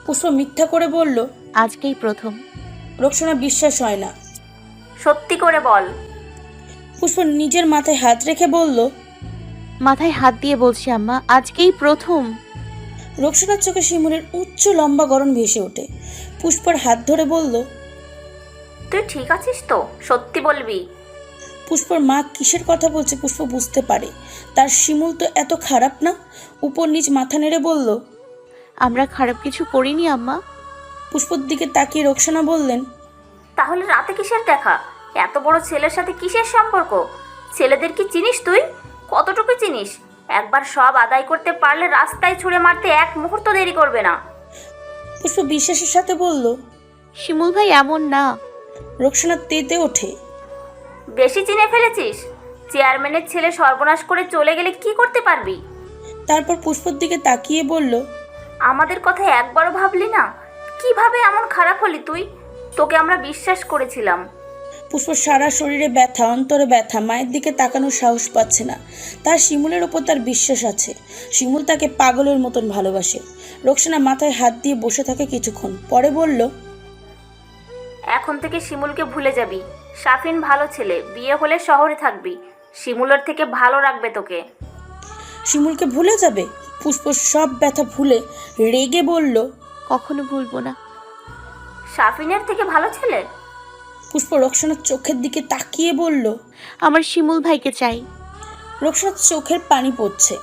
পুষ্প মিথ্যা করে বলল, আজকেই প্রথম। রোকসানা বিশ্বাস হয় না। সত্যি করে বল। পুষ্প নিজের মাথায় হাত রেখে বলল, মাথায় হাত দিয়ে বলছি আম্মা, আজকেই প্রথম। রোকসানার চোখে শিমুলের উচ্চ লম্বা গড়ন ভেসে ওঠে। পুষ্পর হাত ধরে বলল, তুই ঠিক আছিস তো? সত্যি বলবি? পুষ্পর মা কিসের কথা বলছে পুষ্প বুঝতে পারে। তার শিমুল তো এত খারাপ না। উপর নিচ মাথা নেড়ে বলল, আমরা খারাপ কিছু করিনি আম্মা। পুষ্পর দিকে তাকিয়ে রোকসানা বললেন, তাহলে রাতে কিসের দেখা? এত বড় ছেলের সাথে কিসের সম্পর্ক? ছেলেদের কি চিনিস তুই? কতটুকু চিনিস? একবার সব আদায় করতে পারলে রাস্তায় ছুঁড়ে মারতে এক মুহূর্ত দেরি করবে না। পুষ্প বিশ্বাসের সাথে বলল। শিমুল ভাই এমন না। রোকসানা তেতে ওঠে। বেশি চিনে ফেলেছিস। চেয়ারম্যানের ছেলে সর্বনাশ করে চলে গেলে কি করতে পারবি? তারপর পুষ্পর দিকে তাকিয়ে বলল, আমাদের কথা একবারও ভাবলি না? কিভাবে এমন খারাপ হলি তুই? তোকে আমরা বিশ্বাস করেছিলাম। পুষ্প সারা শরীরে ব্যথা, অন্তরে ব্যথা, মায়ের দিকে তাকানোর সাহস পাচ্ছে না। তার শিমুলের ওপর তার বিশ্বাস আছে। শিমুল তাকে পাগলের মতন ভালোবাসে। রোকসানা মাথায় হাত দিয়ে বসে থাকে কিছুক্ষণ, পরে বলল, এখন থেকে শিমুলকে ভুলে যাবি। শাফিন ভালো ছেলে, বিয়ে হলে শহরে থাকবি। শিমুলের থেকে ভালো রাখবে তোকে। শিমুলকে ভুলে যাবে? পুষ্প সব ব্যথা ভুলে রেগে বলল, কখনো ভুলবো না। শাফিনের থেকে ভালো ছেলে? পুষ্প রোকসানার চোখের দিকে তাকিয়ে বলল, আমার শিমুল ভাইকে চাই। রোকসানার চোখের পানি পড়ছে।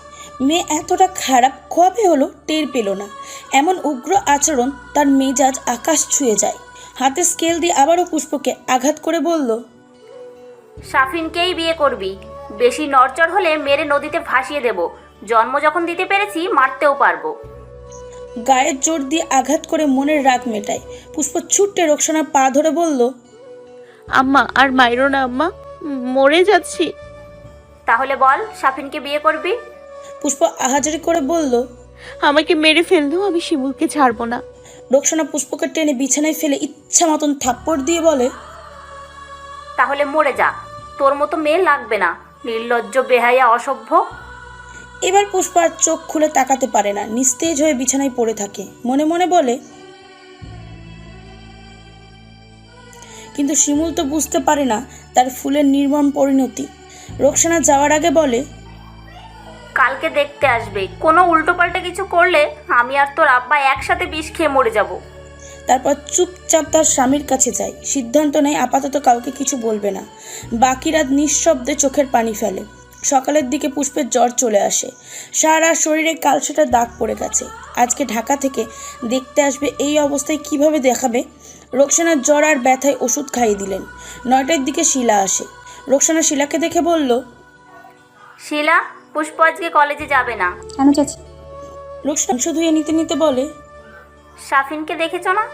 মেয়ে এতটা খারাপ কবে হলো টের পেল না। এমন উগ্র আচরণ তার মেজাজ আকাশ ছুঁয়ে যায়। হাতে স্কেল দিয়ে আবারও পুষ্পকে আঘাত করে বলল, শাফিনকেই বিয়ে করবি। বেশি নড়চড় হলে মেরে নদীতে ভাসিয়ে দেব। জন্ম যখন দিতে পেরেছি, মারতেও পারবো। গায়ের জোর দিয়ে আঘাত করে মনের রাগ মেটায়। পুষ্প ছুট্টে রোকসানার পা ধরে বলল, আম্মা আর মাইরো না আম্মা, মরে যাচ্ছি। তাহলে বল, শাফিনকে বিয়ে করবি? পুষ্প আহাজারি করে বলল। আমাকে মেরে ফেললেও আমি শিমুলকে ছাড়বো না। রোকসানা পুষ্পকে টেনে বিছানায় ফেলে ইচ্ছা মতন থাপ্পড় দিয়ে বলে, তাহলে মরে যা। তোর মতো মেয়ে লাগবে না, নির্লজ্জ, বেহায়া, অসভ্য। এবার পুষ্প আর চোখ খুলে তাকাতে পারে না। নিস্তেজ হয়ে বিছানায় পড়ে থাকে। মনে মনে বলে, কিন্তু শিমুল তো বুঝতে পারে না তার ফুলের নির্মম পরিণতি। রোকসানা যাওয়ার আগে বলে, কালকে দেখতে আসবে। কোনো উল্টোপাল্টা কিছু করলে আমি আর তোর আব্বা একসাথে বিষ খেয়ে মরে যাব। তারপর চুপচাপ তার স্বামীর কাছে যায়। সিদ্ধান্ত নেয় আপাতত কাউকে কিছু বলবে না। বাকি রাত নিঃশব্দে চোখের পানি ফেলে। সকালের দিকে পুষ্পের জ্বর চলে আসে। সারা শরীরে কালচেটা দাগ পড়ে গেছে। আজকে ঢাকা থেকে দেখতে আসবে, এই অবস্থায় কিভাবে দেখাবে? রোকসানার জ্বর আর ব্যথায় ওষুধ খাইয়ে দিলেন। 9টার দিকে শিলা আসে। রোকসানা শিলাকে দেখে বলল, শিলা, পুষ্প আজকে কলেজে যাবে না। কেন চাচি? রোকসানা অংশ ধুয়ে নিতে নিতে বলে, শাফিনকে দেখেছ না?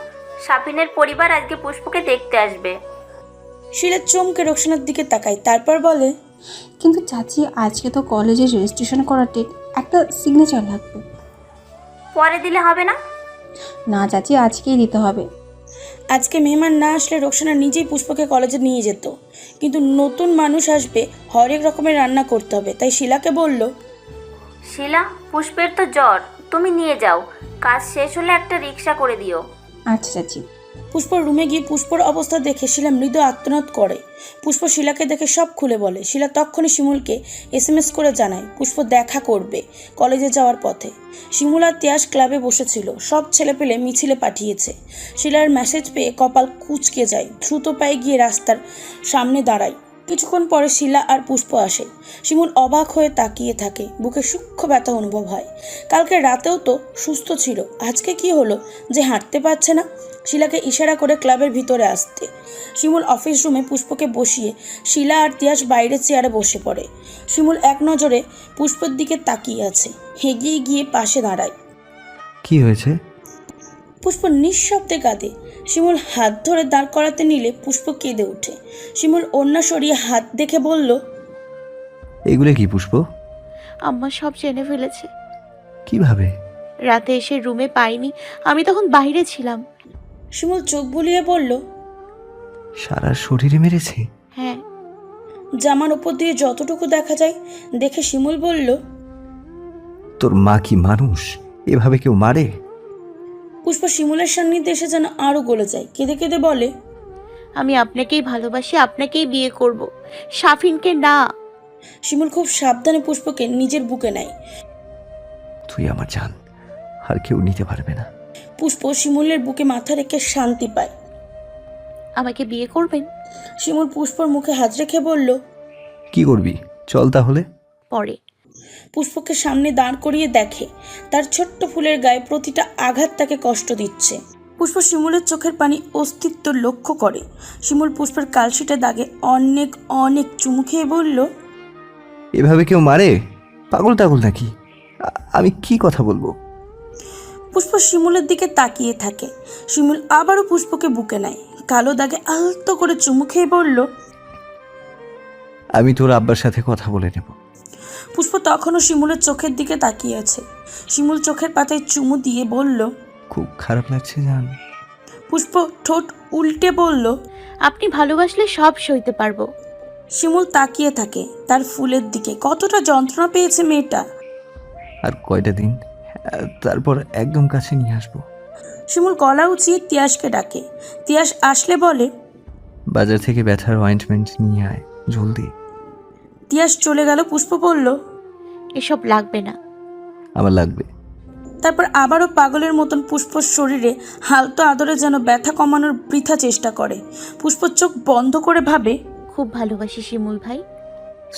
শাফিনের পরিবার আজকে পুষ্পকে দেখতে আসবে। শিলা চমকে রোকসানার দিকে তাকায়, তারপর বলে, কিন্তু চাচি, আজকে তো কলেজে রেজিস্ট্রেশন করার ডেট, একটা সিগনেচার লাগবে। পরে দিলে হবে না? না চাচি, আজকেই দিতে হবে। আজকে মেহমান না আসলে রোকসানা নিজেই পুষ্পকে কলেজে নিয়ে যেত, কিন্তু নতুন মানুষ আসবে, হরেক রকমের রান্না করতে হবে। তাই শিলাকে বলল, শিলা, পুষ্পের তো জ্বর, তুমি নিয়ে যাও। কাজ শেষ হলে একটা রিক্সা করে দিও। আচ্ছা চাচি। পুষ্পর রুমে গিয়ে পুষ্পর অবস্থা দেখে শিলা মৃদু আত্মনাদ করে। পুষ্প শিলাকে দেখে সব খুলে বলে। শিলা তখনই শিমুলকে SMS করে জানায় পুষ্প দেখা করবে কলেজে যাওয়ার পথে। শিমুল আর তিয়াস ক্লাবে বসেছিল। সব ছেলেপেলে মিছিলে পাঠিয়েছে। শিলার মেসেজ পেয়ে কপাল কুঁচকে যায়। দ্রুত পায়ে গিয়ে রাস্তার সামনে দাঁড়ায়। কিছুক্ষণ পরে শিলা আর পুষ্প আসে। শিমুল অবাক হয়ে তাকিয়ে থাকে। বুকে সূক্ষ্ম ব্যথা অনুভব হয়। কালকে রাতেও তো সুস্থ ছিল, আজকে কি হলো যে হাঁটতে পারছে না? শিলাকে ইশারা করে ক্লাবের ভিতরে আসতে। শিমুল অফিস রুমে পুষ্পকে বসিয়ে শিলা আর তিয়াস বাইরে চেয়ারে বসে পড়ে। শিমুল এক নজরে পুষ্পর দিকে তাকিয়ে আছে। এগিয়ে গিয়ে পাশে দাঁড়ায়। কি হয়েছে? পুষ্প নিঃশব্দে কাঁদে। শিমুল হাত ধরে দাঁড় করাতে নিলে পুষ্প কেঁদে ওঠে। শিমুল ওড়না সরিয়ে হাত দেখে বলল, এগুলো কি পুষ্প? আম্মা সব জেনে ফেলেছে। কিভাবে? রাতে এসে রুমে পাইনি, আমি তখন বাইরে ছিলাম। শিমুল চোখ বুলিয়ে বলল, সারা শরীরে মেরেছে? হ্যাঁ। জামার উপর দিয়ে যতটুকু দেখা যায় দেখে শিমুল বলল, তোর মা কি মানুষ? এভাবে কেউ মারে? পুষ্প শিমুলের সান্নিধ্যে এসে যেন আরও গলে যায়, কেঁদে কেঁদে বলে, আমি আপনাকেই ভালোবাসি, আপনাকেই বিয়ে করব, শাফিনকে না। শিমুল খুব সাবধানে পুষ্পকে নিজের বুকে নেয়। তুই আমার জান, আর কেউ নিতে পারবে না। পুষ্প শিমুলের বুকে মাথা রেখে শান্তি পায়। আমাকে বিয়ে করবেন? শিমুল পুষ্পর মুখে হাত রেখে বলল, কি করবি, চল তাহলে। পরে। পুষ্পকে সামনে দাঁড় করিয়ে দেখে তার ছোট্ট ফুলের গায়ে প্রতিটা আঘাত তাকে কষ্ট দিচ্ছে। পুষ্প শিমুলের চোখের পানি অস্তিত্ব লক্ষ্য করে। শিমুল পুষ্পের কালশিটে দাগে অনেক অনেক চুমু খেয়ে বলল, এভাবে কেউ মারে? পাগল টাগল নাকি? আমি কি কথা বলবো? পুষ্প শিমুলের দিকে তাকিয়ে থাকে। শিমুল আবারও পুষ্পকে বুকে নেয়, কালো দাগে আলতো করে চুমু খেয়ে বলল, আমি তোর আব্বার সাথে কথা বলে নেব। পুষ্প তখনও শিমুলের চোখের দিকে তাকিয়ে আছে। শিমুল চোখের পাতায় চুমু দিয়ে বলল, খুব খারাপ লাগছে জান। পুষ্প ঠোঁট উল্টে বলল, আপনি ভালোবাসলে সব সইতে পারবো। শিমুল তাকিয়ে থাকে তার ফুলের দিকে। কতটা যন্ত্রণা পেয়েছে মেয়েটা। আর কয়টা দিন, তারপর একদম কাছে নিয়ে আসবো। শিমুল গলা উঁচিয়ে তিয়াসকে ডাকে। তিয়াস আসলে বলে, বাজার থেকে ব্যথার অয়েন্টমেন্ট নিয়ে আয় জলদি। তিয়াস চলে গেল। পুষ্প বলল, এসব লাগবে না। আমার লাগবে। তারপর আবারও পাগলের মতন পুষ্পর শরীরে হালতো আদরে যেন ব্যথা কমানোর বৃথা চেষ্টা করে। পুষ্প চোখ বন্ধ করে ভাবে, খুব ভালোবাসি শিমুল ভাই।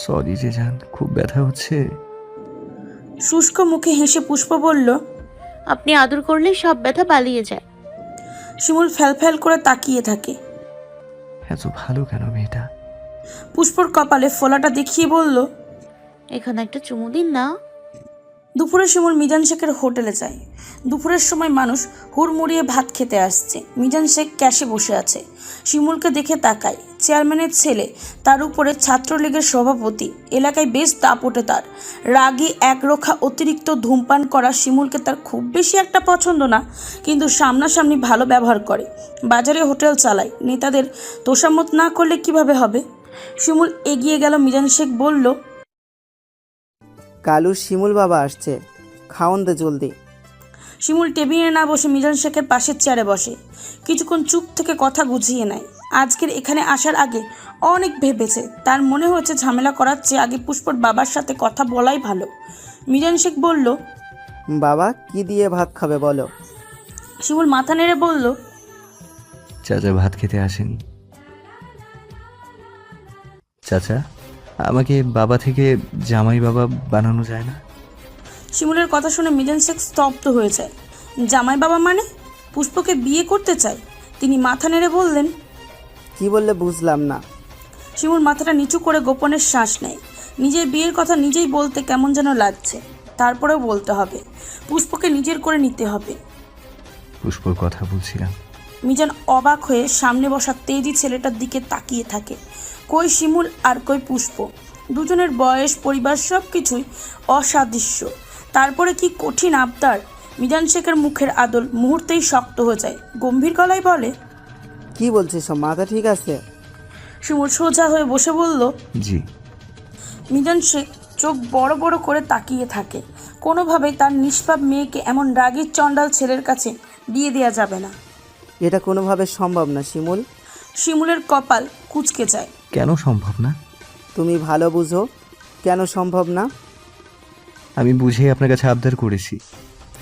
সরি যে জান, খুব ব্যথা হচ্ছে। শুষ্ক মুখে হেসে পুষ্প বলল, আপনি আদর করলে সব ব্যথা পালিয়ে যায়। শিমুল ফ্যাল করে তাকিয়ে থাকে। এত ভালো কেন মেয়েটা? পুষ্পর কপালে ফোলাটা দেখিয়ে বলল, এখানে একটা চুমু দিন না। দুপুরে শিমুল মিজান শেখের হোটেলে যায়। দুপুরের সময় মানুষ হুড়মুড়িয়ে ভাত খেতে আসছে। মিজান শেখ ক্যাশে বসে আছে। শিমুলকে দেখে তাকায়। চেয়ারম্যানের ছেলে, তার উপরে ছাত্রলীগের সভাপতি। এলাকায় বেশ দাপটে তার। রাগী একরোখা অতিরিক্ত ধূমপান করা শিমুলকে তার খুব বেশি একটা পছন্দ না, কিন্তু সামনাসামনি ভালো ব্যবহার করে। বাজারে হোটেল চালায়, নেতাদের তোষামত না করলে কিভাবে হবে। শিমুল এগিয়ে গেল। মিজান শেখ বলল, কালু শিমুল বাবা আসছে, খাওন দে জলদি। শিমুল টেবিলে না বসে মিজান শেখের পাশের চেয়ারে বসে। কিছুক্ষণ চুপ থেকে কথা গুছিয়ে নেয়। আজকের এখানে আসার আগে অনেক ভেবেছে। তার মনে হয়েছে ঝামেলা করার চেয়ে আগে পুষ্পর বাবার সাথে কথা বলাই ভালো। মিজান শেখ বলল, বাবা কি দিয়ে ভাত খাবে বলো? শিমুল মাথা নেড়ে বলল, চাচা ভাত খেতে আসেনি। চাচা, আমাকে বাবা থেকে জামাই বাবা বানানো যায় না? শিমুলের কথা শুনে মিজান শেখ স্তব্ধ হয়ে যায়। জামাই বাবা মানে? পুষ্পকে বিয়ে করতে চায়? তিনি মাথা নেড়ে বললেন, কি বললে বুঝলাম না। শিমুল মাথাটা নিচু করে গোপনের শ্বাস নেয়। নিজের বিয়ের কথা নিজেই বলতে কেমন যেন লাগছে। তারপরেও বলতে হবে, পুষ্পকে নিজের করে নিতে হবে। পুষ্পর কথা বলছিলাম। মিজান অবাক হয়ে সামনে বসা তেজি ছেলেটার দিকে তাকিয়ে থাকে। কই শিমুল আর কই পুষ্প। দুজনের বয়স, পরিবার সব কিছুই অসাদৃশ্য। তারপরে কি কঠিন আবদার। মিজান শেখের মুখের আদল মুহূর্তেই শক্ত হয়ে যায়। গম্ভীর গলায় বলে, কি বলছিস, মাথা ঠিক আছে? শিমুল সোজা হয়ে বসে বলল, জি। মিজান শেখ চোখ বড় বড় করে তাকিয়ে থাকে। কোনোভাবেই তার নিষ্পাপ মেয়েকে এমন রাগীর চণ্ডাল ছেলের কাছে বিয়ে দেওয়া যাবে না। এটা কোনোভাবে সম্ভব না শিমুল। শিমুলের কপাল কুঁচকে যায়। কেন সম্ভব না? তুমি ভালো বুঝো, কেন সম্ভব না? আমি বুঝেই আপনার কাছে আবদার করেছি।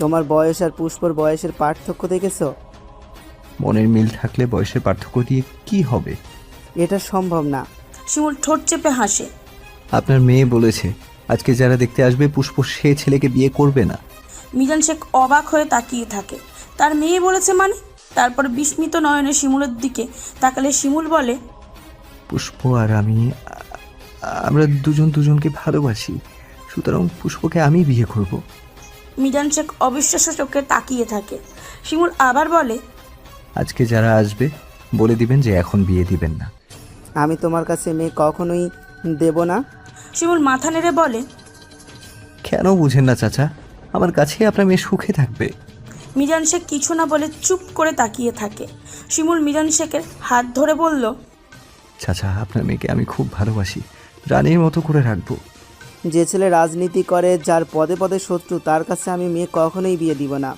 তোমার বয়স আর পুষ্পর বয়সের পার্থক্য দেখেছো? মনের মিল থাকলে বয়সের পার্থক্য দিয়ে কি হবে? এটা সম্ভব না। শিমুল ঠোঁট চেপে হাসে। আপনার মেয়ে বলেছে আজকে যারা দেখতে আসবে পুষ্প সে ছেলেকে বিয়ে করবে না। মিজান শেখ অবাক হয়ে তাকিয়ে থাকে। তার মেয়ে বলেছে মানে? তারপর বিস্মিত নয়নে শিমুলের দিকে তাকালে শিমুল বলে, পুষ্প আর আমি, আমরা দুজন দুজনকে ভালোবাসি, সুতরাং পুষ্পকে আমি বিয়ে করব। মিজান শেখ অবিশ্বাস্য চোখে তাকিয়ে থাকে। শিমুল আবার বলে, আজকে যারা আসবে বলে দিবেন যে এখন বিয়ে দিবেন না। আমি তোমার কাছে মেয়ে কখনোই দেব না। শিমুল মাথা নেড়ে বলে, কেন বুঝেন না চাচা? আমার কাছে আপনার মেয়ে সুখে থাকবে। মিজান শেখ কিছু না বলে চুপ করে তাকিয়ে থাকে। শিমুল মিজান শেখের হাত ধরে বলল, চাচা, আপনার মেয়েকে আমি খুব ভালোবাসি, রানীর মতো করে রাখবো। যে ছেলে রাজনীতি করে, যার পদে পদে শত্রু, তার কাছে আমি মেয়ে কখনোই বিয়ে দিব না।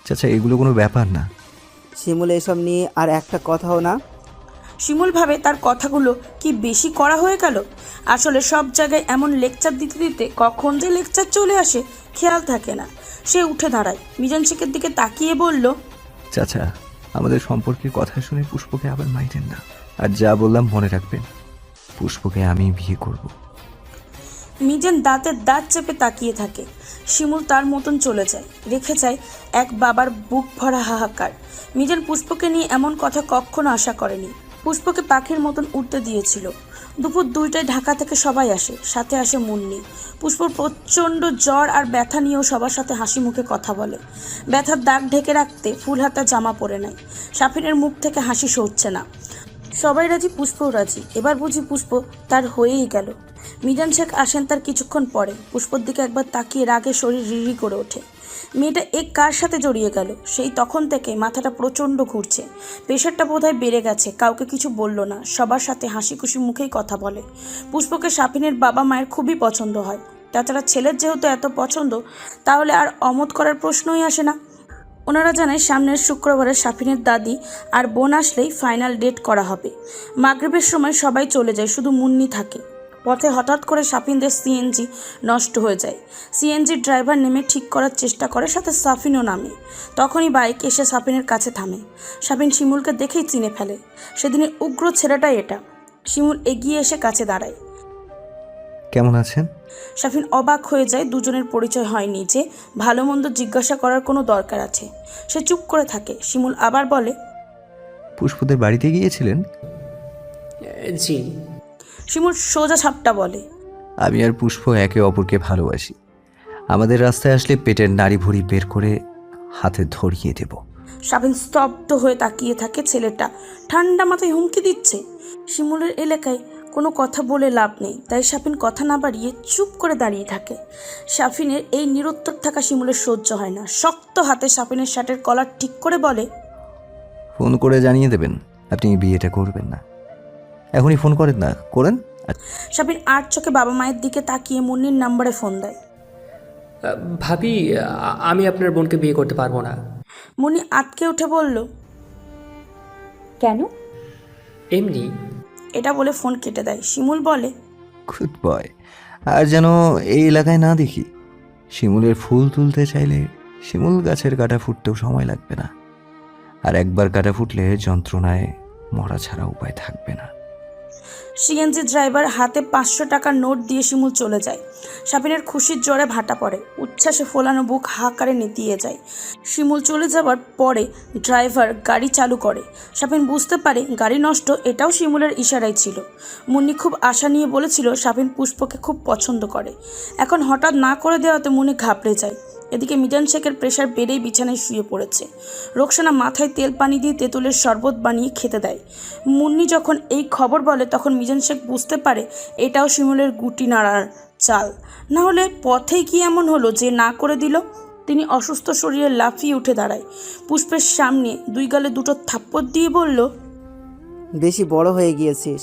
চাচা এগুলো কোনো ব্যাপার না। শিমুল এসব নিয়ে আর একটা কথাও না। শিমুল ভাবে তার কথাগুলো কি বেশি করা হয়ে গেল। আসলে সব জায়গায় এমন লেকচার দিতে দিতে কখন যে লেকচার চলে আসে খেয়াল থাকে না। সে উঠে দাঁড়ায়, মিজান শেখের দিকে তাকিয়ে বলল, চাচা আমাদের সম্পর্কের কথা শুনে পুষ্পকে আবার মাইরেন না। আর যা বললাম মনে রাখবেন, পুষ্পকে আমি বিয়ে করব। মিজান দাঁতের দাঁত চেপে তাকিয়ে থাকে। শিমুল তার মতন চলে যায়, রেখে যায় এক বাবার বুক ভরা হাহাকার। মিজান পুষ্পকে নিয়ে এমন কথা কখনো আশা করেনি। পুষ্পকে পাখির মতন উঠতে দিয়েছিল। দুপুর 2টায় ঢাকা থেকে সবাই আসে, সাথে আসে মুন্নি। পুষ্পর প্রচণ্ড জ্বর আর ব্যথা নিয়েও সবার সাথে হাসি মুখে কথা বলে। ব্যথার দাগ ঢেকে রাখতে ফুল হাতা জামা পরে নেয়। সাফিনের মুখ থেকে হাসি সরছে না। সবাই রাজি, পুষ্পও রাজি। এবার বুঝি পুষ্প তার হয়েই গেল। মিজান শেখ আসেন তার কিছুক্ষণ পরে। পুষ্পর দিকে একবার তাকিয়ে রাগে শরীর রিরি করে ওঠে। মেয়েটা কার সাথে জড়িয়ে গেল? সেই তখন থেকে মাথাটা প্রচণ্ড ঘুরছে। প্রেশারটা বোধহয় বেড়ে গেছে। কাউকে কিছু বলল না, সবার সাথে হাসি খুশি মুখেই কথা বলে। পুষ্পকে সাফিনের বাবা মায়ের খুবই পছন্দ হয়। তাছাড়া ছেলের যেহেতু এত পছন্দ, তাহলে আর অমত করার প্রশ্নই আসে না। ওনারা জানায় সামনের শুক্রবারে সাফিনের দাদি আর বোন আসলেই ফাইনাল ডেট করা হবে। মাগরিবের সময় সবাই চলে যায়, শুধু মুন্নি থাকে। পথে হঠাৎ করে সাফিনদের সিএনজি নষ্ট হয়ে যায়। সিএনজির ড্রাইভার নেমে ঠিক করার চেষ্টা করে, সাথে সাফিনও নামে। তখনই বাইক এসে সাফিনের কাছে থামে। সাফিন শিমুলকে দেখেই চিনে ফেলে। সেদিনের উগ্র ছেলেটাই এটা। শিমুল এগিয়ে এসে কাছে দাঁড়ায়। কেমন আছেন? সাফিন অবাক হয়ে যায়। দুজনের পরিচয় হয়নি যে ভালো মন্দ জিজ্ঞাসা করার কোনো দরকার আছে। সে চুপ করে থাকে। শিমুল আবার বলে, পুষ্পদের বাড়িতে গিয়েছিলেন? জি। শিমুল সোজা সাপটা বলে, আমি আর পুষ্প একে অপরকে ভালোবাসি। আমাদের রাস্তায় আসলে পেটের নাড়ি ভুঁড়ি বের করে হাতে ধরিয়ে দেব। সাফিন স্তব্ধ হয়ে তাকিয়ে থাকে। ছেলেটা ঠান্ডা মাথায় হুমকি দিচ্ছে। শিমুলের এলাকায় কোনো কথা বলে লাভ নেই, তাই সাফিন কথা না বাড়িয়ে চুপ করে দাঁড়িয়ে থাকে। সাফিনের এই নিরুত্তর থাকা শিমুলের সহ্য হয় না। শক্ত হাতে সাফিনের শার্টের কলার ঠিক করে বলে, ফোন করে জানিয়ে দেবেন আপনি বিয়েটা করবেন না। এখনই ফোন করেন না, করেন। সাফিন আর চোখে বাবা মায়ের দিকে তাকিয়ে মুন্নির নাম্বারে ফোন দেয়। ভাবি, আমি আপনার বোনকে বিয়ে করতে পারবো না। মুন্নি আটকে উঠে বলল, কেন? এমনি। এটা বলে ফোন কেটে দেয়। শিমুল বলে, গুড বয়। আর যেন এই এলাকায় না দেখি। শিমুলের ফুল তুলতে চাইলে শিমুল গাছের কাঁটা ফুটতেও সময় লাগবে না। আর একবার কাঁটা ফুটলে যন্ত্রণায় মরা ছাড়া উপায় থাকবে না। সিএনজি ড্রাইভার হাতে 500 টাকার নোট দিয়ে শিমুল চলে যায়। সাফিনের খুশির জ্বরে ভাটা পড়ে। উচ্ছ্বাসে ফোলানো বুক হাহাকারে নেতিয়ে যায়। শিমুল চলে যাওয়ার পরে ড্রাইভার গাড়ি চালু করে। সাফিন বুঝতে পারে গাড়ি নষ্ট, এটাও শিমুলের ইশারাই ছিল। মুন্নি খুব আশা নিয়ে বলেছিল সাফিন পুষ্পকে খুব পছন্দ করে। এখন হঠাৎ না করে দেওয়াতে মুন্নি ঘাবড়ে যায়। এদিকে মিজান শেখের প্রেশার বেড়েই বিছানায় শুয়ে পড়েছে। রোকসানা মাথায় তেল পানি দিয়ে তেঁতুলের শরবত বানিয়ে খেতে দেয়। মুন্নি যখন এই খবর বলে তখন মিজান শেখ বুঝতে পারে এটাও শিমুলের গুটি নাড়ার চাল। না হলে পথেই কি এমন হলো যে না করে দিল। তিনি অসুস্থ শরীরে লাফিয়ে উঠে দাঁড়ায়। পুষ্পের সামনে 2 গালে 2টো থাপ্পড় দিয়ে বলল, বেশি বড় হয়ে গিয়েছিস।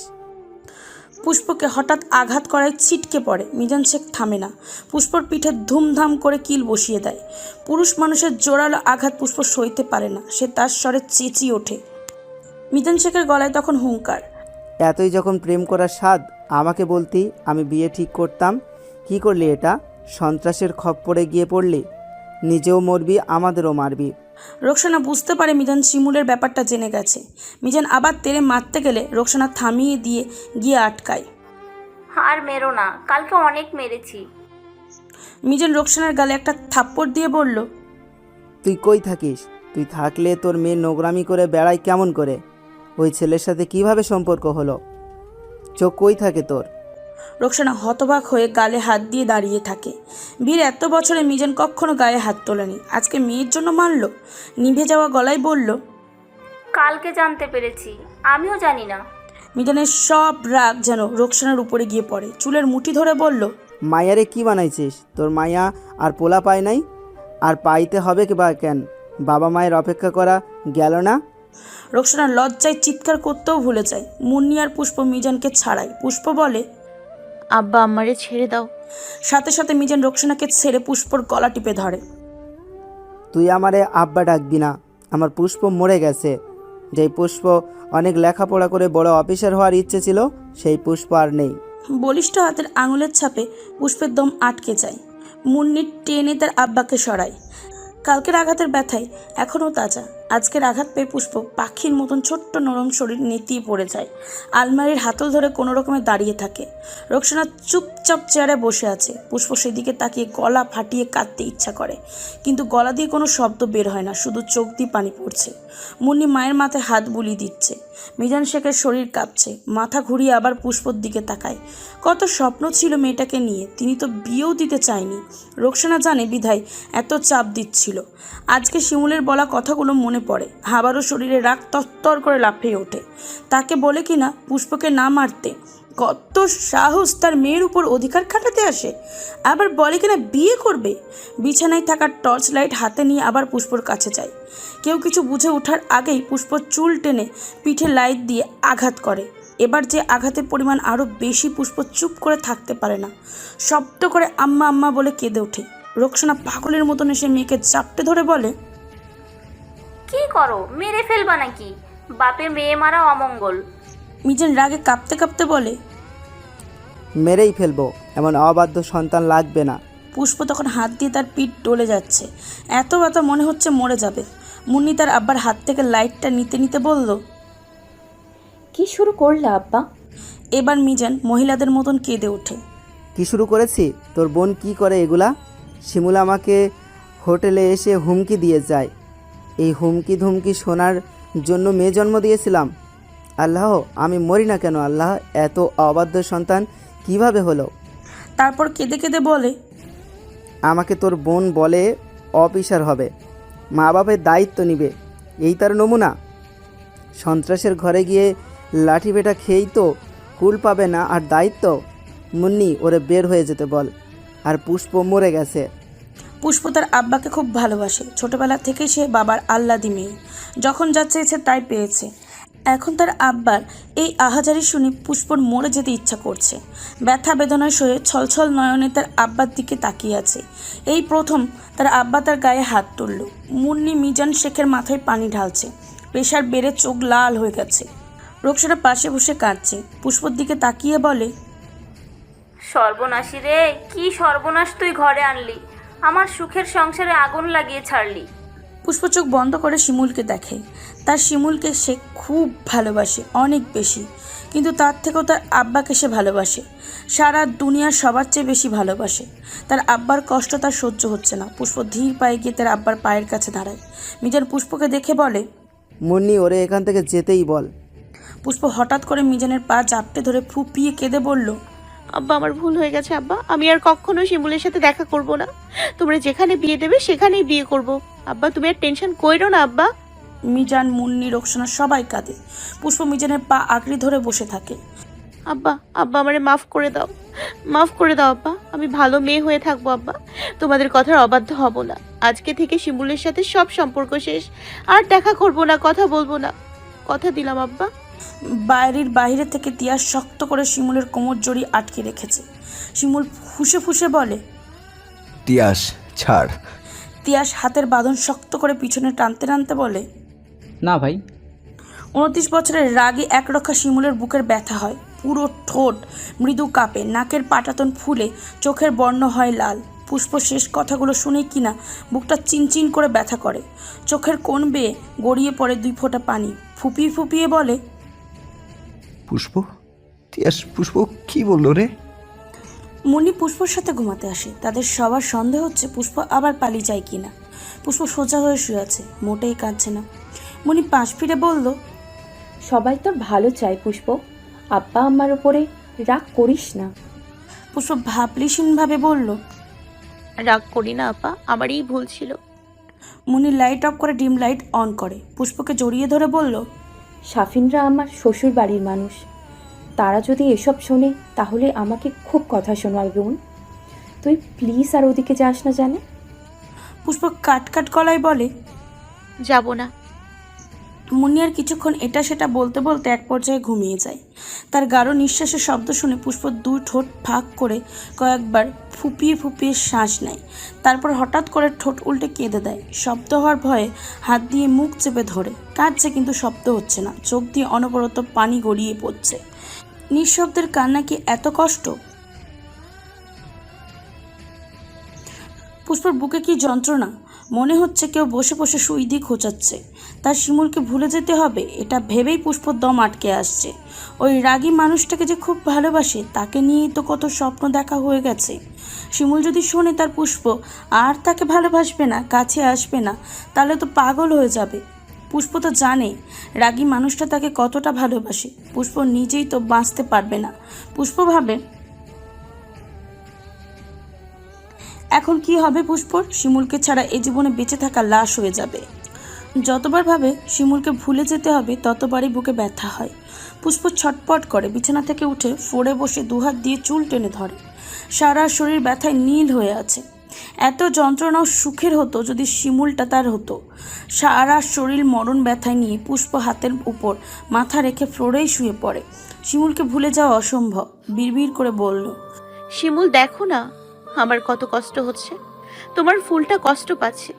পুষ্পকে হঠাৎ আঘাত করায় ছিটকে পড়ে। মিজান শেখ থামে না। পুষ্পর পিঠে ধুমধাম করে কিল বসিয়ে দেয়। পুরুষ মানুষের জোরালো আঘাত পুষ্প সইতে পারে না। সে তার স্বরে চেঁচিয়ে ওঠে। মিজান শেখের গলায় তখন হুঙ্কার, এতই যখন প্রেম করার স্বাদ, আমাকে বলতি, আমি বিয়ে ঠিক করতাম। কি করলি এটা? সন্ত্রাসের খপ্পরে গিয়ে পড়লি। নিজেও মরবি, আমাদেরও মারবি। রোকসানা বুঝতে পারে মিজান শিমুলের ব্যাপারটা জেনে গেছে। মিজান আবার তেরে মারতে গেলে রোকসানা থামিয়ে দিয়ে গিয়ে আটকায়। আর মেরো না, কালকে অনেক মেরেছি। মিজান রোকসানার গালে একটা থাপ্পড় দিয়ে বলল, তুই কই থাকিস? তুই থাকলে তোর মেয়ে নোংরামি করে বেড়ায় কেমন করে? ওই ছেলের সাথে কিভাবে সম্পর্ক হলো? চোখ কই থাকে তোর? রোকসানা হতবাক হয়ে গালে হাত দিয়ে দাঁড়িয়ে থাকে। বীর এত বছরে মিজান কখনো গায়ে হাত তোলেনি, আজকে মেয়ের জন্য মারল। নিভে যাওয়া গলায় বলল, কালকে জানতে পেরেছি, আমিও জানি না। মিজানের সব রাগ যেন রোকসানার উপরে গিয়ে পড়ে। চুলের মুঠি ধরে বলল, মায়ারে কি বানাইছিস? তোর মায়া আর পোলা পায় নাই? আর পাইতে হবে বা কেন? বাবা মায়ের অপেক্ষা করা গেল না? রোকসানা লজ্জায় চিৎকার করতেও ভুলে যায়। মুন্নি আর পুষ্প মিজানকে ছাড়ায়। পুষ্প বলে, আব্বা আমারে ছেড়ে দাও। সাথে সাথে মিজান রোকসানাকে ছেড়ে পুষ্পর গলা টিপে ধরে। তুই আমারে আব্বা ডাকবি না, আমার পুষ্প মরে গেছে। যেই পুষ্প অনেক লেখাপড়া করে বড় অফিসার হওয়ার ইচ্ছে ছিল, সেই পুষ্প আর নেই। বলিষ্ঠ হাতের আঙুলের ছাপে পুষ্পের দম আটকে যায়। মুন্নি টেনে তার আব্বাকে সরায়। কালকের আঘাতের ব্যথায় এখনও তাজা। আজকের আঘাত পেয়ে পুষ্প পাখির মতন ছোট্ট নরম শরীর নেতিয়ে পড়ে যায়। আলমারির হাতল ধরে কোনো রকমে দাঁড়িয়ে থাকে। রোকসানা চুপচাপ চেয়ারে বসে আছে। পুষ্প সেদিকে তাকিয়ে গলা ফাটিয়ে কাঁদতে ইচ্ছা করে, কিন্তু গলা দিয়ে কোনো শব্দ বের হয় না, শুধু চোখ দিয়ে পানি পড়ছে। মুন্নি মায়ের মাথায় হাত বুলিয়ে দিচ্ছে। মিজান শেখের শরীর কাঁপছে, মাথা ঘুরিয়ে আবার পুষ্পর দিকে তাকায়। কত স্বপ্ন ছিল মেয়েটাকে নিয়ে, তিনি তো বিয়েও দিতে চায়নি। রোকসানা জানে বিধায় এত চাপ দিচ্ছিল। আজকে শিমুলের বলা কথাগুলো মনে পড়ে। আবারও শরীরে রাগ তত্তর করে লাফিয়ে ওঠে। তাকে বলে কিনা পুষ্পকে না মারতে। কত সাহস তার মেয়ের উপর অধিকার খাটাতে আসে। আবার বলে কিনা বিয়ে করবে। বিছানায় থাকা টর্চ লাইট হাতে নিয়ে আবার পুষ্পর কাছে যায়। কেউ কিছু বুঝে ওঠার আগেই পুষ্প চুল টেনে পিঠে লাইট দিয়ে আঘাত করে। এবার যে আঘাতের পরিমাণ আরও বেশি, পুষ্প চুপ করে থাকতে পারে না। শব্দ করে আম্মা আম্মা বলে কেঁদে ওঠে। রোকসানা পাগলের মতন এসে মেয়েকে চাপটে ধরে বলে, কি করো, মেরে ফেলবা নাকি? বাপের মেয়ে মারা অমঙ্গল। মিজান রাগে কাঁপতে কাঁপতে বলে, মেরেই ফেলবো, এমন অবাধ্য সন্তান লাগবে না। পুষ্প তখন হাত দিয়ে তার পিঠ ডলে যাচ্ছে। এত ব্যথা মনে হচ্ছে মরে যাবে। মুন্নি তার আব্বার হাত থেকে লাইটটা নিতে নিতে বলল, কি শুরু করলে আব্বা? এবার মিজান মহিলাদের মতন কেঁদে ওঠে। কি শুরু করেছি? তোর বোন কি করে এগুলা? শিমুল আমাকে হোটেলে এসে হুমকি দিয়ে যায়। এই হুমকি ধুমকি শোনার জন্য মেয়ে জন্ম দিয়েছিলাম। আল্লাহ, আমি মরি না কেন আল্লাহ? এত অবাধ্য সন্তান কিভাবে হলো? তারপর কেঁদে কেঁদে বলে, আমাকে তোর বোন বলে অফিসার হবে, মা বাপের দায়িত্ব নিবে, এই তার নমুনা? সন্ত্রাসের ঘরে গিয়ে লাঠি বেটা খেয়েই তো কুল পাবে না আর দায়িত্ব? মুন্নি, ওরে বের হয়ে যেতে বল। আর পুষ্প মরে গেছে। পুষ্প তার আব্বাকে খুব ভালোবাসে। ছোটবেলা থেকেই সে বাবার আহ্লাদি মেয়ে। যখন যা চেয়েছে তাই পেয়েছে। এখন তার আব্বার এই আহাজারি শুনে পুষ্পর মরে যেতে ইচ্ছা করছে। ব্যথা বেদনায় সয়ে ছলছল নয়নে তার আব্বার দিকে তাকিয়ে আছে। এই প্রথম তার আব্বা তার গায়ে হাত তুলল। মুন্নি মিজান শেখের মাথায় পানি ঢালছে। প্রেশার বেড়ে চোখ লাল হয়ে গেছে। রোকসানা পাশে বসে কাঁদছে। পুষ্পর দিকে তাকিয়ে বলে, সর্বনাশী রে, কি সর্বনাশ তুই ঘরে আনলি! আমার সুখের সংসারে আগুন লাগিয়ে ছাড়লি। পুষ্প চোখ বন্ধ করে শিমুলকে দেখে। তার শিমুলকে সে খুব ভালোবাসে, অনেক বেশি। কিন্তু তার থেকেও তার আব্বাকে সে ভালোবাসে। সারা দুনিয়ার সবার চেয়ে বেশি ভালোবাসে। তার আব্বার কষ্ট তার সহ্য হচ্ছে না। পুষ্প ধীর পায়ে গিয়ে তার আব্বার পায়ের কাছে দাঁড়ায়। মিজান পুষ্পকে দেখে বলে, মুন্নি, ওরে এখান থেকে যেতেই বল। পুষ্প হঠাৎ করে মিজানের পা চাপটে ধরে ফুপিয়ে কেঁদে বলল, আব্বা আমার ভুল হয়ে গেছে আব্বা, আমি আর কখনো শিমুলের সাথে দেখা করব না। তোমরা যেখানে বিয়ে দেবে সেখানেই বিয়ে করব। আব্বা তুমি আর টেনশন কইরো না আব্বা। মিজান, মুন্নি, রোকসানা সবাই কাঁদে। পুষ্প মিজানের পা আঁকড়ে ধরে বসে থাকে। আব্বা আব্বা আমারে মাফ করে দাও, মাফ করে দাও আব্বা। আমি ভালো মেয়ে হয়ে থাকবো আব্বা, তোমাদের কথার অবাধ্য হব না। আজকে থেকে শিমুলের সাথে সব সম্পর্ক শেষ, আর দেখা করব না, কথা বলবো না, কথা দিলাম আব্বা। বাইরে থেকে তিয়াস শক্ত করে শিমুলের কোমর জড়ি আটকে রেখেছে। শিমুল ফুঁসে ফুঁসে বলে, তিয়াস ছাড়। তিয়াস হাতের বাঁধন শক্ত করে পিছনে টানতে টানতে বলে, না ভাই। 29 বছরের রাগে একরক্ষা শিমুলের বুকের ব্যথা হয়। পুরো ঠোঁট মৃদু কাঁপে, নাকের পাটাতন ফুলে, চোখের বর্ণ হয় লাল। পুষ্প শেষ কথাগুলো শুনে কিনা বুকটা চিনচিন করে ব্যথা করে। চোখের কোণ বেয়ে গড়িয়ে পড়ে 2 ফোঁটা পানি। ফুপিয়ে ফুপিয়ে বলে, পুষ্প? তিয়াস পুষ্প কি বললো রে? মুন্নি পুষ্পর সাথে ঘুমাতে আসে। তাদের সবার সন্দেহ হচ্ছে পুষ্প আবার পালিয়ে যায় কিনা। পুষ্প সোজা হয়ে শুয়ে আছে, মোটেই কাঁদছে না। মুন্নি পাশ ফিরে বলল, সবাই তোর ভালো চায় পুষ্প, আব্বা আম্মার উপরে রাগ করিস না। পুষ্প ভাবলিসীনভাবে বলল, রাগ করি না আপা, আমারই ভুল ছিল। মুন্নি লাইট অফ করে ডিম লাইট অন করে। পুষ্পকে জড়িয়ে ধরে বলল, শাফিনরা আমার শ্বশুর বাড়ির মানুষ, তারা যদি এসব শোনে তাহলে আমাকে খুব কথা শোনাবে বোন। তুই প্লিজ আর ওদিকে যাস না জানে। পুষ্প কাট কাট গলায় বলে, যাব না। মুন্নি আর কিছুক্ষণ এটা সেটা বলতে বলতে এক পর্যায়ে ঘুমিয়ে যায়। তার গাঢ় নিঃশ্বাসের শব্দ শুনে পুষ্প 2 ঠোঁট ফাঁক করে কয়েকবার ফুপিয়ে ফুপিয়ে শ্বাস নেয়, তারপর হঠাৎ করে ঠোঁট উল্টে কেঁদে দেয়। শব্দ হওয়ার ভয়ে হাত দিয়ে মুখ চেপে ধরে কাঁদছে, কিন্তু শব্দ হচ্ছে না। চোখ দিয়ে অনবরত পানি গড়িয়ে পড়ছে। নিঃশব্দের কান্না কি এত কষ্ট? পুষ্পর বুকে কি যন্ত্রণা! মনে হচ্ছে কেউ বসে বসে সুই দিয়ে খোঁচাচ্ছে। তার শিমুলকে ভুলে যেতে হবে, এটা ভেবেই পুষ্পর দম আটকে আসছে। ওই রাগী মানুষটাকে যে খুব ভালোবাসে, তাকে নিয়েই তো কত স্বপ্ন দেখা হয়ে গেছে। শিমুল যদি শোনে তার পুষ্প আর তাকে ভালোবাসবে না, কাছে আসবে না, তাহলে তো পাগল হয়ে যাবে। পুষ্প তো জানে রাগী মানুষটা তাকে কতটা ভালোবাসে। পুষ্প নিজেই তো বাঁচতে পারবে না। পুষ্প ভাবে, এখন কি হবে পুষ্পর? শিমুলকে ছাড়া এই জীবনে বেঁচে থাকা লাশ হয়ে যাবে। যতবার ভাবে শিমুলকে ভুলে যেতে হবে, ততবারই বুকে ব্যথা হয়। পুষ্প ছটপট করে বিছানা থেকে উঠে ফোড়ে বসে দুহাত দিয়ে চুল টেনে ধরে। সারা শরীর ব্যথায় নীল হয়ে আছে। এত যন্ত্রণাও সুখের হতো যদি শিমুলটা তার হতো। সারা শরীর মরণ ব্যথায় নিয়ে পুষ্প হাতের উপর মাথা রেখে ফ্লোরেই শুয়ে পড়ে। শিমুলকে ভুলে যাওয়া অসম্ভব। বিড়বিড় করে বলল, শিমুল দেখো না আমার কত কষ্ট হচ্ছে, তোমার ফুলটা কষ্ট পাচ্ছে।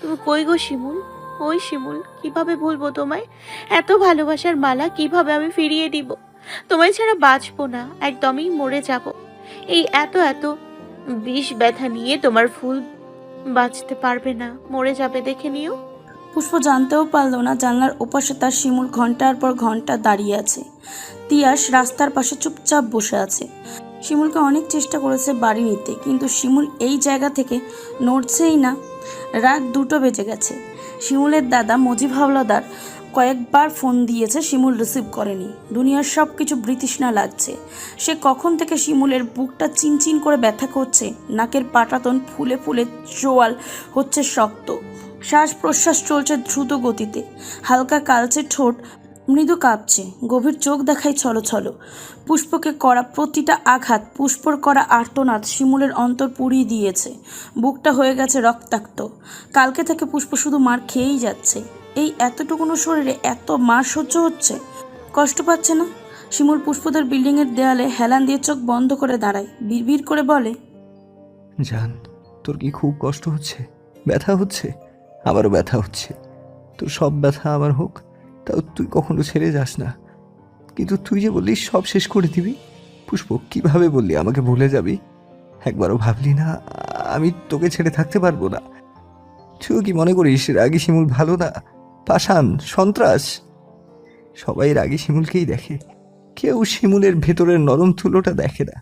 তুমি কই গো শিমুল? ওই শিমুল, কিভাবে ভুলবো তোমায়? এত ভালোবাসার মালা কিভাবে আমি ফিরিয়ে দিব? তোমায় ছাড়া বাঁচবো না, একদমই মরে যাব। এই এত এত বিষ ব্যথা নিয়ে তোমার ফুল বাঁচতে পারবে না, মরে যাবে, দেখে নিও। পুষ্প জানতেও পারল না জানলার ওপাশে তার শিমুল ঘন্টার পর ঘন্টা দাঁড়িয়ে আছে। তিয়াস রাস্তার পাশে চুপচাপ বসে আছে। শিমুলকে অনেক চেষ্টা করেছে বাড়ি নিতে, কিন্তু শিমুল এই জায়গা থেকে নড়ছেই না। রাত 2টো বেজে গেছে। শিমুলের দাদা মজিব হাওলাদার কয়েকবার ফোন দিয়েছে, শিমুল রিসিভ করেনি। দুনিয়ার সব কিছু বৃতৃষ্ণা লাগছে। সে কখন থেকে শিমুলের বুকটা চিনচিন করে ব্যথা করছে, নাকের পাটাতন ফুলে ফুলে চোয়াল হচ্ছে শক্ত, শ্বাস প্রশ্বাস চলছে দ্রুত গতিতে। হালকা কালচে ঠোঁট মৃদু কাঁপছে, গভীর চোখ দেখায় ছলো ছলো। পুষ্পকে করা প্রতিটা আঘাত, পুষ্পর করা আর্তনাদ শিমুলের অন্তর পুড়িয়ে দিয়েছে। বুকটা হয়ে গেছে রক্তাক্ত। কালকে থেকে পুষ্প শুধু মার খেয়েই যাচ্ছে। এই এতটুকুনো শরীরে এত মার সহ্য হচ্ছে, কষ্ট পাচ্ছে না? শিমুল পুষ্পদের বিল্ডিংয়ের দেয়ালে হেলান দিয়ে চোখ বন্ধ করে দাঁড়ায়। বিড়বিড় করে বলে, জান, তোর কি খুব কষ্ট হচ্ছে? ব্যথা হচ্ছে? আমারও ব্যথা হচ্ছে। তোর সব ব্যথা আমার হোক, তাও তুই কখনো ছেড়ে যাস না। কিন্তু তুই যে বললি সব শেষ করে দিবি। পুষ্প, কিভাবে বললি আমাকে ভুলে যাবি? একবারও ভাবলি না আমি তোকে ছেড়ে থাকতে পারবো না? তুইও কি মনে করিস রাগী শিমুল ভালো না, পাষাণ, সন্ত্রাস? সবাই রাগী শিমুলকেই দেখে, কেউ শিমুলের ভেতরের নরম তুলোটা দেখে না।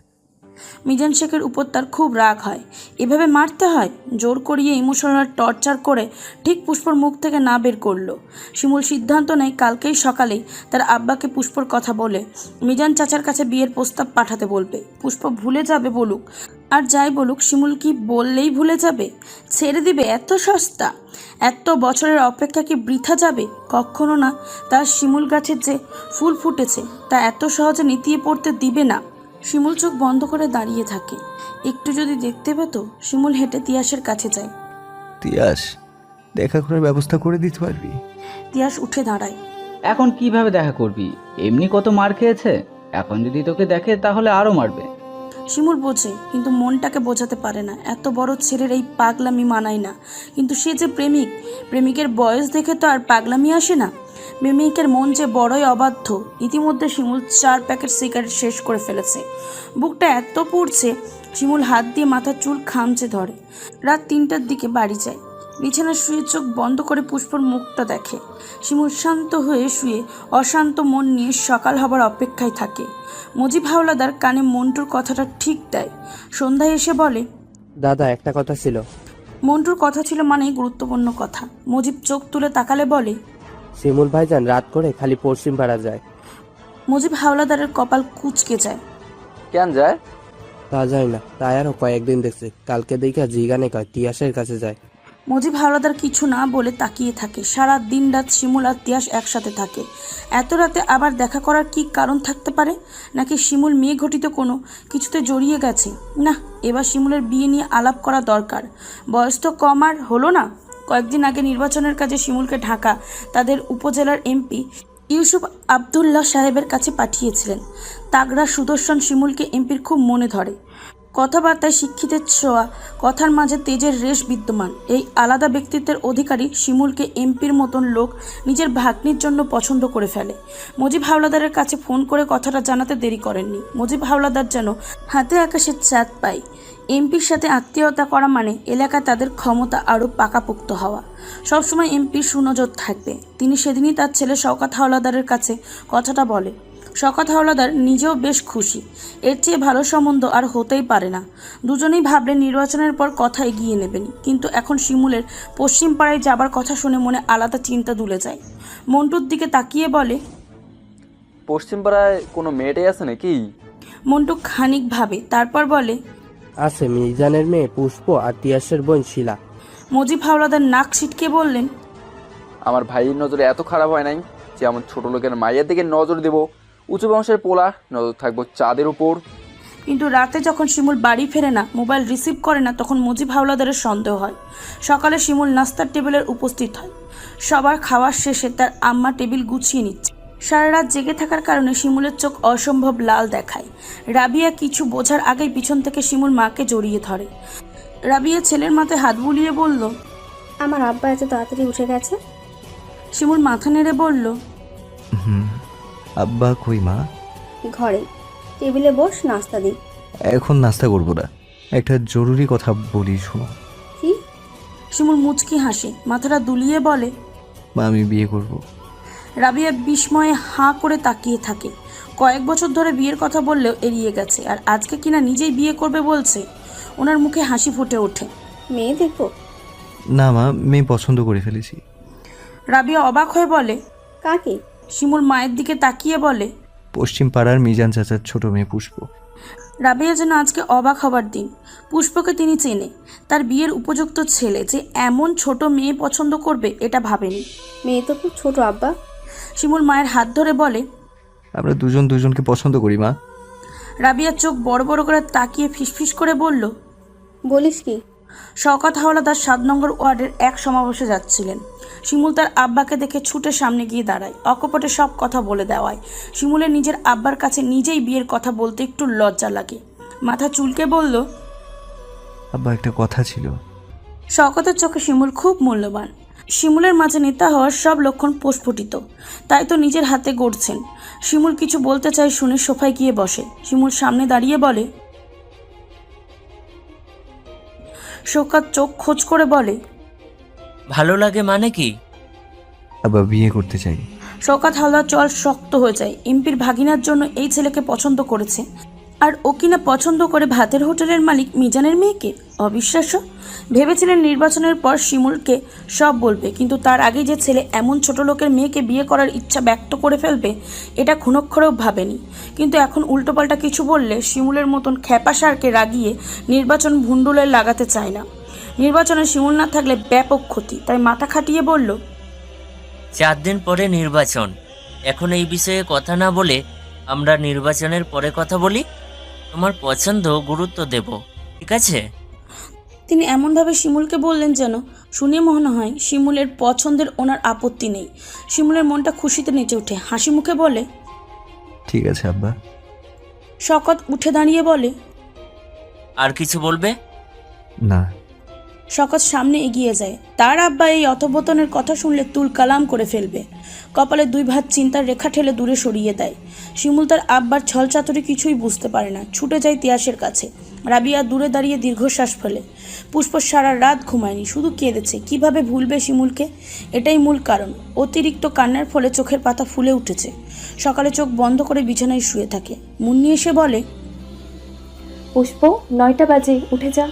মিজান শেখের উপর তার খুব রাগ হয়। এভাবে মারতে হয়? জোর করিয়ে ইমোশনাল টর্চার করে ঠিক পুষ্পর মুখ থেকে না বের করলো। শিমুল সিদ্ধান্ত নেয় কালকেই সকালেই তার আব্বাকে পুষ্পর কথা বলে মিজান চাচার কাছে বিয়ের প্রস্তাব পাঠাতে বলবে। পুষ্প ভুলে যাবে বলুক আর যাই বলুক, শিমুল কি বললেই ভুলে যাবে? ছেড়ে দিবে? এত সস্তা? এত বছরের অপেক্ষা কি বৃথা যাবে? কখনো না। তার শিমুল গাছের যে ফুল ফুটেছে তা এত সহজে নিতিয়ে পড়তে দিবে না। শিমুল চোখ বন্ধ করে দাঁড়িয়ে থাকে। একটু যদি দেখতে পেত। শিমুল হেঁটে তিয়াসের কাছে যায়। তিয়াস, দেখা করার ব্যবস্থা করে দিতে পারবি? তিয়াস উঠে দাঁড়ায়। এখন কিভাবে দেখা করবি? এমনি কত মার খেয়েছে, এখন যদি তোকে দেখে তাহলে আরো মারবে। শিমুল বোঝে, কিন্তু মনটাকে বোঝাতে পারে না। এত বড় ছেলের এই পাগলামি মানায় না। কিন্তু সে যে প্রেমিক, প্রেমিকের বয়স দেখে তো আর পাগলামি আসে না। প্রেমিকের মন যে বড়ই অবাধ্য। ইতিমধ্যে শিমুল 4 প্যাকেট সিগারেট শেষ করে ফেলেছে। বুকটা এত পুড়ছে, শিমুল হাত দিয়ে মাথার চুল খামচে ধরে। রাত 3টার দিকে বাড়ি যায়। বিছানায় শুয়ে চোখ বন্ধ করে পুষ্পর মুখটা দেখে। শিমুল শান্ত হয়ে শুয়ে অশান্ত মন নিয়ে সকাল হবার অপেক্ষায় থাকে। মজিব হাওলাদার কানে মন্টুর কথাটা ঠিক দেয়। সন্ধ্যায় এসে বলে, দাদা একটা কথা ছিল। মন্টুর কথা ছিল মানেই গুরুত্বপূর্ণ কথা। মজিব চোখ তুলে তাকালে বলে, শিমুল ভাইজান রাত করে খালি পশ্চিম পাড়া যায়। মজিব হাওলাদারের কপাল কুঁচকে যায়। কেন যায় তা যায় না, তাই আরো কয়েকদিন দেখছে। কালকে দেখা জিগানে কয় তিয়াসের কাছে যায়। মজিব হাওলাদার কিছু না বলে তাকিয়ে থাকে। সারা দিন রাত শিমুল আর তিয়াস একসাথে থাকে। এত রাতে আবার দেখা করার কি কারণ থাকতে পারে? নাকি শিমুল মেয়ে ঘটিত কোনো কিছুতে জড়িয়ে গেছে? না, এবার শিমুলের বিয়ে নিয়ে আলাপ করা দরকার। বয়স তো কম আর হলো না। কয়েকদিন আগে নির্বাচনের কাজে শিমুলকে ঢাকা তাদের উপজেলার এমপি ইউসুফ আবদুল্লাহ সাহেবের কাছে পাঠিয়েছিলেন। তাগড়া সুদর্শন শিমুলকে এমপির খুব মনে ধরে। কথাবার্তায় শিক্ষিতের ছোঁয়া, কথার মাঝে তেজের রেশ বিদ্যমান। এই আলাদা ব্যক্তিত্বের অধিকারী শিমুলকে এমপির মতন লোক নিজের ভাগ্নির জন্য পছন্দ করে ফেলে। মজিব হাওলাদারের কাছে ফোন করে কথাটা জানাতে দেরি করেননি। মজিব হাওলাদার যেন হাতে আকাশের চাঁদ পায়। এমপির সাথে আত্মীয়তা করা মানে এলাকায় তাদের ক্ষমতা আরও পাকাপোক্ত হওয়া। সবসময় এমপির সুনজর থাকবে। তিনি সেদিনই তার ছেলে শওকত হাওলাদারের কাছে কথাটা বলে। শওকত হাওলাদার নিজেও বেশ খুশি। এর চেয়ে ভালো সম্বন্ধ আর হতেই পারে না। দুজনেই ভাবলেন নির্বাচনের পর কথা এগিয়ে নেবেন, কিন্তু এখন শিমুলের পশ্চিম পাড়ায় যাবার কথা শুনে মনে আলাদা চিন্তা দুলে যায়। মন্টুর দিকে তাকিয়ে বলে, পশ্চিম পাড়ায় কোনো মেয়েটাই আছে নাকি? মন্টু খানিক ভাবে, তারপর বলে, আছে মিজানের মেয়ে পুষ্প আর তিয়াসের বোন শিলা। মজিব হাওলাদার নাক ছিটকে বললেন, আমার ভাইয়ের নজরে এত খারাপ হয় নাই যে এমন ছোট লোকের মায়ের দিকে নজর দেব। উঁচু বংশের পোলা, নজর থাকবো চাঁদের উপর। কিন্তু রাতে যখন শিমুল বাড়ি ফেরে না, মোবাইল রিসিভ করে না, তখন মুজিব হাওলাদারের সন্দেহ হয়। সকালে শিমুল নাস্তার টেবিলের উপস্থিত হয়। সবার খাওয়ার শেষে তার আম্মা টেবিল গুছিয়ে নিচ্ছে। সারা রাত জেগে থাকার কারণে শিমুলের চোখ অসম্ভব লাল দেখায়। রাবিয়া কিছু বোঝার আগেই পিছন থেকে শিমুল মাকে জড়িয়ে ধরে। রাবিয়া ছেলের মাথায় হাত বুলিয়ে বলল, আমার আব্বা এত তাড়াতাড়ি উঠে গেছে? শিমুল মাথা নেড়ে বলল, আব্বা কই মা? ঘরে, টেবিলে বস, নাস্তা দিই। এখন নাস্তা করবো না, একটা জরুরি কথা বলি শোনো। কি? শিমুল মুচকি হাসে, মাথাটা দুলিয়ে বলে, মা আমি বিয়ে করব। রাবিয়া বিস্ময়ে হাঁ করে তাকিয়ে থাকে। কয়েক বছর ধরে বিয়ের কথা বললেও এড়িয়ে গেছে, আর আজকে কিনা নিজেই বিয়ে করবে বলছে। ওনার মুখে হাসি ফুটে ওঠে। মেয়ে দেখবো? না মা, মেয়ে পছন্দ করে ফেলেছি। রাবিয়া অবাক হয়ে বলে, কাকে? শিমুল মায়ের দিকে তাকিয়ে বলে, পশ্চিম পাড়ার মিজান চাচার ছোট মেয়ে পুষ্প। রাবিয়া যেন আজকে অবাক হবার দিন। পুষ্পকে তিনি চেনে, তার বিয়ের উপযুক্ত ছেলে যে এমন ছোট মেয়ে পছন্দ করবে এটা ভাবেনি। মেয়ে তো খুব ছোট আব্বা। শিমুল মায়ের হাত ধরে বলে, আমরা দুজন দুজনকে পছন্দ করি মা। রাবিয়ার চোখ বড় বড় করে তাকিয়ে ফিসফিস করে বলল, বলিস কি? শওকত হাওলাদার 7 নম্বর ওয়ার্ডের এক সমাবেশে যাচ্ছিলেন। শিমুল তার আব্বাকে দেখে ছুটে সামনে গিয়ে দাঁড়ায়। অকপটে সব কথা বলে দেওয়ায় শিমুলের নিজের আব্বার কাছে নিজেই বিয়ের কথা বলতে একটু লজ্জা লাগে। মাথা চুলকে বলল, আব্বা একটা কথা ছিল। শওকতের চোখে শিমুল খুব মূল্যবান। শিমুলের মাঝে নেতা হওয়ার সব লক্ষণ প্রস্ফুটিত, তাই তো নিজের হাতে গড়ছেন। শিমুল কিছু বলতে চায় শুনে সোফায় গিয়ে বসে। শিমুল সামনে দাঁড়িয়ে বলে, শওকত চোখ খোঁজ করে বলে, ভালো লাগে মানে কি? আব্বা বিয়ে করতে চাই। শওকত হাওলাদার চল শক্ত হয়ে যায়। এমপির ভাগিনার জন্য এই ছেলেকে পছন্দ করেছে, আর ও কিনা পছন্দ করে ভাতের হোটেলের মালিক মিজানের মেয়েকে। অবিশ্বাস্য। ভেবেছিলেন নির্বাচনের পর শিমুলকে সব বলবে, কিন্তু তার আগে যে ছেলে এমন ছোট লোকের মেয়েকে বিয়ে করার ইচ্ছা ব্যক্ত করে ফেলবে এটা ক্ষণক্ষরেও ভাবেনি। কিন্তু এখন উল্টোপাল্টা কিছু বললে শিমুলের মতন খ্যাপা সারকে রাগিয়ে নির্বাচন ভুন্ডুলে লাগাতে চায় না। নির্বাচনে শিমুল না থাকলে ব্যাপক ক্ষতি, তাই মাথা খাটিয়ে বলল, 4 দিন পরে নির্বাচন, এখন এই বিষয়ে কথা না বলে আমরা নির্বাচনের পরে কথা বলি। তোমার পছন্দ গুরুত্ব দেব, ঠিক আছে? তিনি এমনভাবে শিমুলকে বললেন যেন শুনে মনে হয় শিমুলের পছন্দের ওনার আপত্তি নেই। শিমুলের মনটা খুশিতে নেচে ওঠে, হাসি মুখে বলে, ঠিক আছে আব্বা। শওকত উঠে দাঁড়িয়ে বলে, আর কিছু বলবে? না। শওকত সামনে এগিয়ে যায়। তার আব্বা এই অথবতনের কথা শুনলে তুল কালাম করে ফেলবে। কপালে 2 ভাঁজ চিন্তার রেখা ঠেলে দূরে সরিয়ে দেয়। শিমুল তার আব্বার ছলচাতুরি কিছুই বুঝতে পারে না, ছুটে যায় তিয়াসের কাছে। রাবিয়া দূরে দাঁড়িয়ে দীর্ঘশ্বাস ফেলে। পুষ্প সারা রাত ঘুমায়নি, শুধু কেঁদেছে। কিভাবে ভুলবে শিমুলকে, এটাই মূল কারণ। অতিরিক্ত কান্নার ফলে চোখের পাতা ফুলে উঠেছে। সকালে চোখ বন্ধ করে বিছানায় শুয়ে থাকে। মুন্নি এসে বলে, পুষ্প 9টা বাজে, উঠে যা।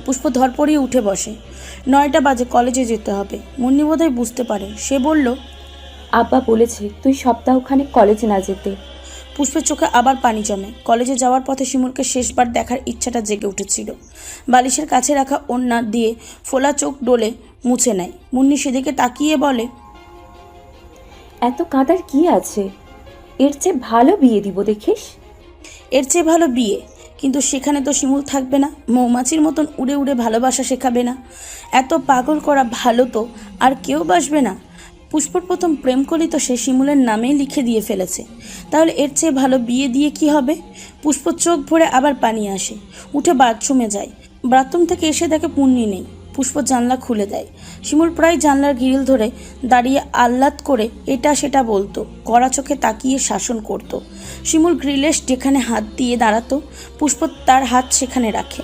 পুষ্প ধরপড়িয়ে উঠে বসে। 9টা বাজে, কলেজে যেতে হবে। মুন্নি বোধহয় বুঝতে পারে। সে বলল, আব্বা বলেছে তুই সপ্তাহখানেক কলেজে না যেতে। পুষ্পের চোখে আবার পানি জমে। কলেজে যাওয়ার পথে শিমুলকে শেষবার দেখার ইচ্ছাটা জেগে উঠেছিল। বালিশের কাছে রাখা ওড়না দিয়ে ফোলা চোখ ডোলে মুছে নেয়। মুন্নি সেদিকে তাকিয়ে বলে, এত কাঁদার কি আছে? এর চেয়ে ভালো বিয়ে দিব দেখিস। এর চেয়ে ভালো বিয়ে, কিন্তু সেখানে তো শিমুল থাকবে না। মৌমাছির মতন উড়ে উড়ে ভালোবাসা শেখাবে না। এত পাগল করা ভালো তো আর কেউ বাসবে না। পুষ্পর প্রথম প্রেমকলি তো সে শিমুলের নামেই লিখে দিয়ে ফেলেছে, তাহলে এর চেয়ে ভালো বিয়ে দিয়ে কি হবে? পুষ্প চোখ ভরে আবার পানি আসে, উঠে বাথরুমে যায়। বাথরুম থেকে এসে দেখে পুণ্যি নেই। পুষ্প জানলা খুলে দেয়। শিমুল প্রায় জানলার গ্রিল ধরে দাঁড়িয়ে আহ্লাদ করে এটা সেটা বলতো, কড়া চোখে তাকিয়ে শাসন করত। শিমুল গ্রিলের যেখানে হাত দিয়ে দাঁড়াতো পুষ্প তার হাত সেখানে রাখে।